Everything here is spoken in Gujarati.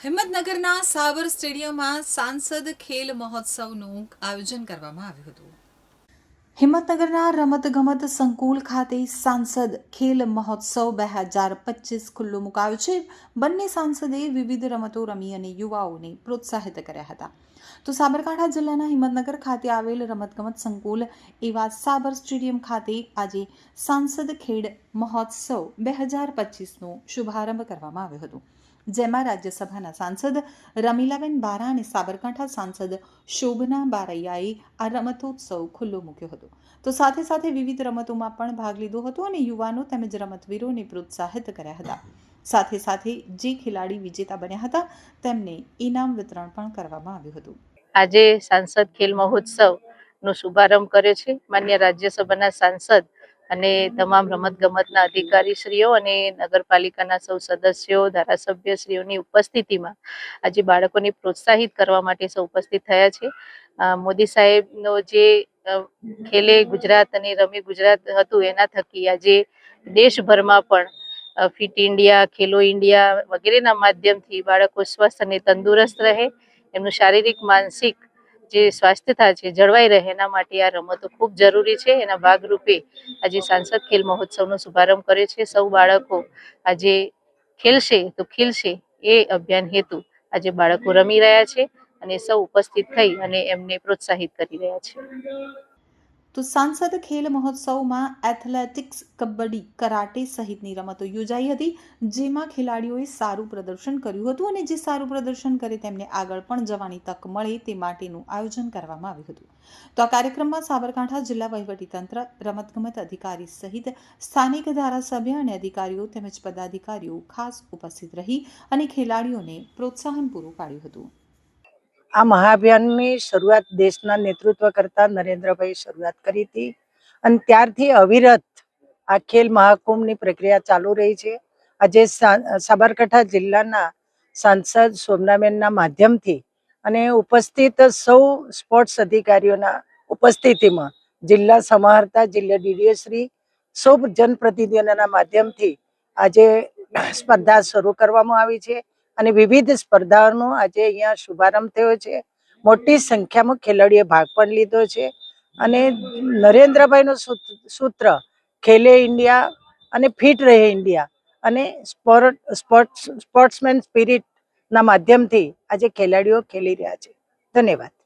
હિંમતનગરના સાબર સ્ટેડિયમમાં સાંસદ ખેલ મહોત્સવનું આયોજન કરવામાં આવ્યું હતું। હિંમતનગરના રમતગમત સંકુલ ખાતે સાંસદ ખેલ મહોત્સવ 2025 ખુલ્લો મુકાયો છે। બંને સાંસદે વિવિધ રમતો રમી અને યુવાઓને પ્રોત્સાહિત કર્યા હતા। તો સાબરકાંઠા જિલ્લાના હિંમતનગર ખાતે આવેલ રમતગમત સંકુલ એવા સાબર સ્ટેડિયમ ખાતે આજે સાંસદ ખેલ મહોત્સવ 2025નો શુભારંભ કરવામાં આવ્યો હતો, જેમાં રાજ્યસભાના સાંસદ રમીલાબેન બારા અને સાબરકાંઠા સાંસદ શોભના બારૈયાએ આ રમતોત્સવ ખુલ્લો મૂક્યો હતો। તો સાથે સાથે વિવિધ રમતોમાં પણ ભાગ લીધો હતો અને યુવાનો તેમજ રમતવીરોને પ્રોત્સાહિત કર્યા હતા। સાથે સાથે જે ખેલાડી વિજેતા બન્યા હતા તેમને ઇનામ વિતરણ પણ કરવામાં આવ્યું હતું। આજે સાંસદ ખેલ મહોત્સવનો શુભારંભ કર્યો છે। માન્ય રાજ્યસભાના સાંસદ અને તમામ રમતગમતના અધિકારીશ્રીઓ અને નગરપાલિકાના સૌ સદસ્યો, ધારાસભ્યશ્રીઓની ઉપસ્થિતિમાં આજે બાળકોને પ્રોત્સાહિત કરવા માટે સૌ ઉપસ્થિત થયા છે। મોદી સાહેબનો જે ખેલે ગુજરાત અને રમી ગુજરાત હતું, એના થકી આજે દેશભરમાં પણ ફિટ ઇન્ડિયા, ખેલો ઇન્ડિયા વગેરેના માધ્યમથી બાળકો સ્વસ્થ અને તંદુરસ્ત રહે, એમનું શારીરિક માનસિક જે સ્વાસ્થ્યતા છે જળવાઈ રહે, એના માટે આ રમતો ખૂબ જરૂરી છે। એના ભાગરૂપે આજે સાંસદ ખેલ મહોત્સવનો શુભારંભ કર્યો છે। સૌ બાળકો આજે ખેલશે તો ખીલશે એ અભિયાન હેતુ આજે બાળકો રમી રહ્યા છે અને સૌ ઉપસ્થિત થઈ અને એમને પ્રોત્સાહિત કરી રહ્યા છે। તો સાંસદ ખેલ મહોત્સવમાં એથ્લેટિક્સ, કબડ્ડી, કરાટે સહિતની રમતો યોજાઈ હતી, જેમાં ખેલાડીઓએ સારું પ્રદર્શન કર્યું હતું અને જે સારું પ્રદર્શન કરે તેમને આગળ પણ જવાની તક મળે તે માટેનું આયોજન કરવામાં આવ્યું હતું। તો આ કાર્યક્રમમાં સાબરકાંઠા જિલ્લા વહીવટીતંત્ર, રમતગમત અધિકારી સહિત સ્થાનિક ધારાસભ્ય અને અધિકારીઓ તેમજ પદાધિકારીઓ ખાસ ઉપસ્થિત રહી અને ખેલાડીઓને પ્રોત્સાહન પૂરું પાડ્યું હતું। આ મહાઅભિયાનની શરૂઆત દેશના નેતૃત્વ કરતા નરેન્દ્રભાઈ શરૂઆત કરી હતી અને ત્યારથી અવિરત આ ખેલ મહાકુંભની પ્રક્રિયા ચાલુ રહી છે। આજે સાબરકાંઠા જિલ્લાના સાંસદ શોભનાબેનના માધ્યમથી અને ઉપસ્થિત સૌ સ્પોર્ટ્સ અધિકારીઓના ઉપસ્થિતિમાં જિલ્લા સમાહર્તા, જિલ્લા ડીડીએશ્રી, સૌ જનપ્રતિનિધિઓના માધ્યમથી આજે સ્પર્ધા શરૂ કરવામાં આવી છે અને વિવિધ સ્પર્ધાઓનો આજે અહીંયા શુભારંભ થયો છે। મોટી સંખ્યામાં ખેલાડીઓએ ભાગ પણ લીધો છે અને નરેન્દ્રભાઈનું સૂત્ર ખેલે ઇન્ડિયા અને ફિટ રહે ઇન્ડિયા અને સ્પોર્ટ્સમેન સ્પિરિટના માધ્યમથી આજે ખેલાડીઓ ખેલી રહ્યા છે। ધન્યવાદ।